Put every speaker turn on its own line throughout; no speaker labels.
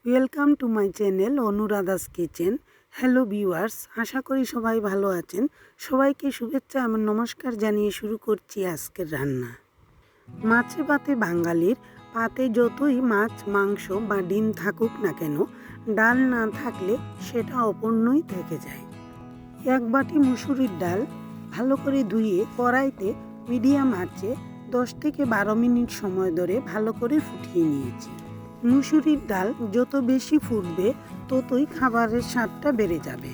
Welcome to my channel Anuradha's kitchen. Hello viewers, আশা করি সবাই ভালো আছেন। সবাইকে শুভেচ্ছা এবং নমস্কার জানিয়ে শুরু করছি আজকের রান্না। মাছে ভাতে বাঙালির পাতে যতই মাছ, মাংস বা ডিম থাকুক না কেন, ডাল না থাকলে সেটা অপূর্ণই থেকে যায়। এক বাটি মুসুরির ডাল ভালো করে ধুয়ে কড়াইতে মিডিয়াম আঁচে 10 থেকে 12 মিনিট সময় ধরে ভালো করে ফুটিয়ে নিয়েছি। মুসুরির ডাল যত বেশি ফুটবে ততই খাবারের স্বাদটা বেড়ে যাবে।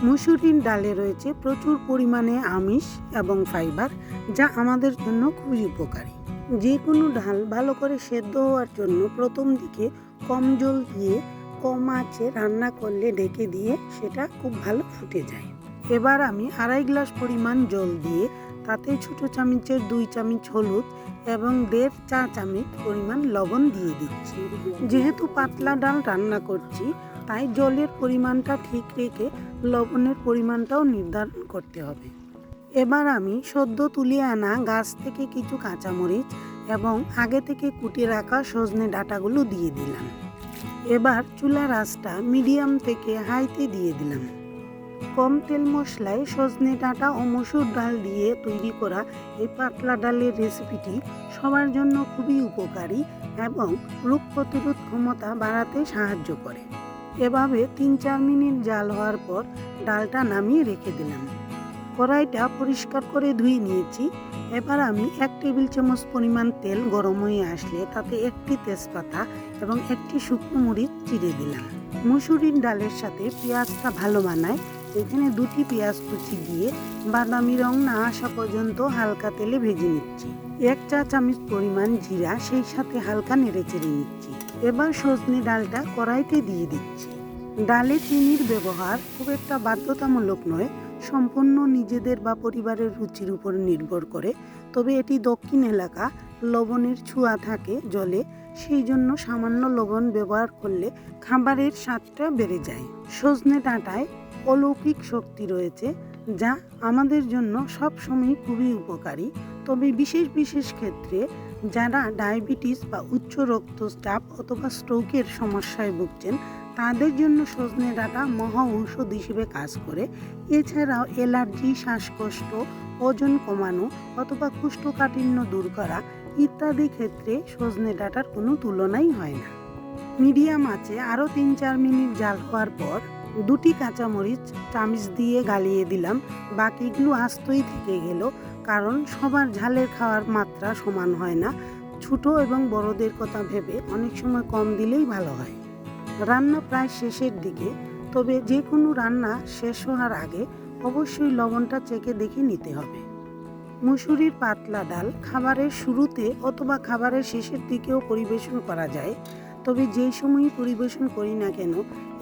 মুসুরির ডালে রয়েছে প্রচুর পরিমাণে আমিষ এবং ফাইবার, যা আমাদের জন্য খুবই উপকারী। যে কোনো ডাল ভালো করে সেদ্ধ হওয়ার জন্য প্রথম দিকে কম জল দিয়ে কম আঁচে রান্না করলে ঢেকে দিয়ে সেটা খুব ভালো ফুটে যায়। এবার আমি 2.5 গ্লাস পরিমাণ জল দিয়ে তাতে ছোট চামচের 2 চামচ হলুদ এবং 1.5 চা চামচ পরিমাণ লবণ দিয়ে দিচ্ছি। যেহেতু পাতলা ডাল রান্না করছি, তাই জলের পরিমাণটা ঠিক রেখে লবণের পরিমাণটাও নির্ধারণ করতে হবে। এবার আমি সদ্য তুলে আনা গাছ থেকে কিছু কাঁচামরিচ এবং আগে থেকে কুটে রাখা সজনে ডাঁটাগুলো দিয়ে দিলাম। এবার চুলার আঁচটা মিডিয়াম থেকে হাইতে দিয়ে দিলাম। কম তেল মশলায় সজনে ডাঁটা ও মসুর ডাল দিয়ে তৈরি করা এই পাতলা ডালের রেসিপিটি সবার জন্য খুবই উপকারী এবং রোগ প্রতিরোধ ক্ষমতা বাড়াতে সাহায্য করে। এভাবে 3-4 মিনিট জাল হওয়ার পর ডালটা নামিয়ে রেখে দিলাম। কড়াইটা পরিষ্কার করে ধুয়ে নিয়েছি। এবার আমি 1 টেবিল চামচ পরিমাণ তেল গরম হয়ে আসলে তাতে 1টি তেজপাতা এবং 1টি শুকনো মরিচ চিড়ে দিলাম। মুসুরির ডালের সাথে পেঁয়াজটা ভালো মানায়। এখানে 2টি পেঁয়াজ কুচি দিয়ে বাদামি রং না আসা পর্যন্ত হালকা তেলে ভেজে নিচ্ছি। 1 চা চামচ পরিমাণ জিরা সেই সাথে হালকা নেড়ে চেড়ে নিচ্ছি। এবার সজনে ডালটা কড়াইতে দিয়ে দিচ্ছি। ডালে চিনির ব্যবহার খুব একটা বাধ্যতামূলক নয়, সম্পূর্ণ নিজেদের বা পরিবারের রুচির উপর নির্ভর করে। তবে এটি দক্ষিণ এলাকা, লবণের ছোঁয়া থাকে জলে, সেই জন্য সামান্য লবণ ব্যবহার করলে খাবারের স্বাদটা বেড়ে যায়। সজনে ডাঁটায় অলৌকিক শক্তি রয়েছে, যা আমাদের জন্য সবসময় খুবই উপকারী। তবে বিশেষ ক্ষেত্রে যারা ডায়াবেটিস বা উচ্চ রক্তচাপ অথবা স্ট্রোকের সমস্যায় ভুগছেন, তাদের জন্য সজনে ডাঁটা মহা ঔষধ হিসেবে কাজ করে। এছাড়াও অ্যালার্জি, শ্বাসকষ্ট, ওজন কমানো অথবা কোষ্ঠকাঠিন্য দূর করা ইত্যাদি ক্ষেত্রে সজনে ডাঁটার কোনো তুলনাই হয় না। মিডিয়াম আঁচে আরও 3-4 মিনিট জাল হওয়ার পর 2টি কাঁচামরিচ চামচ দিয়ে গালিয়ে দিলাম। বাকিগুলো আস্তই থেকে গেল, কারণ সবার ঝালের খাওয়ার মাত্রা সমান হয় না। ছোট এবং বড়দের কথা ভেবে অনেক সময় কম দিলেই ভালো হয়। রান্না প্রায় শেষের দিকে, তবে যে কোনো রান্না শেষ হওয়ার আগে অবশ্যই লবণটা চেখে দেখে নিতে হবে। মুসুরির পাতলা ডাল খাবারের শুরুতে অথবা খাবারের শেষের দিকেও পরিবেশন করা যায়। তবে যেই সময়ই পরিবেশন করি না কেন,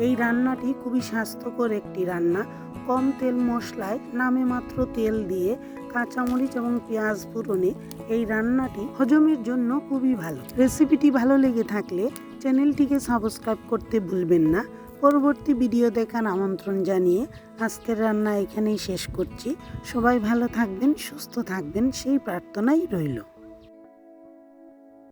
এই রান্নাটি খুবই স্বাস্থ্যকর একটি রান্না। কম তেল মশলায় নামে মাত্র তেল দিয়ে কাঁচামরিচ এবং পেঁয়াজ ফোড়নে এই রান্নাটি হজমের জন্য খুবই ভালো। রেসিপিটি ভালো লেগে থাকলে চ্যানেলটিকে সাবস্ক্রাইব করতে ভুলবেন না। পরবর্তী ভিডিও দেখার আমন্ত্রণ জানিয়ে আজকের রান্না এখানেই শেষ করছি। সবাই ভালো থাকবেন, সুস্থ থাকবেন সেই প্রার্থনাই রইল।